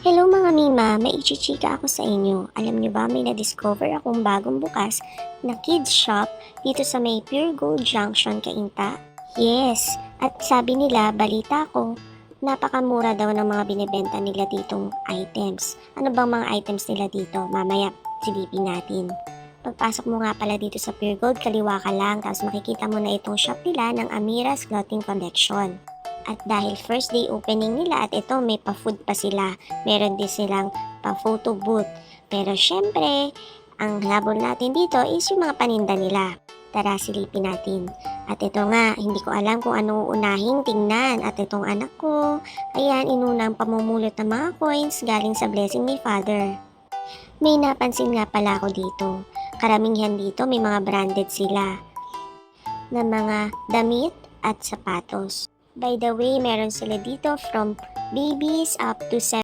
Hello mga Mima, may ichichika ako sa inyo. Alam nyo ba may na-discover akong bagong bukas na kids shop dito sa may Pure Gold Junction, Cainta? Yes, at sabi nila, balita ko, napakamura daw ng mga binibenta nila ditong items. Ano bang mga items nila dito? Mamaya, silipin natin. Pagpasok mo nga pala dito sa Pure Gold, kaliwa ka lang, tapos makikita mo na itong shop nila ng Amira's Clothing Collection. At dahil first day opening nila at ito may pa-food pa sila, meron din silang pa-photo booth. Pero syempre, ang labol natin dito is yung mga paninda nila. Tara, silipin natin. At ito nga, hindi ko alam kung ano unahing tingnan. At itong anak ko, ayan, inunang pamumulot ng mga coins galing sa blessing ni Father. May napansin nga pala ako dito. Karamihan dito may mga branded sila na mga damit at sapatos. By the way, meron sila dito from babies up to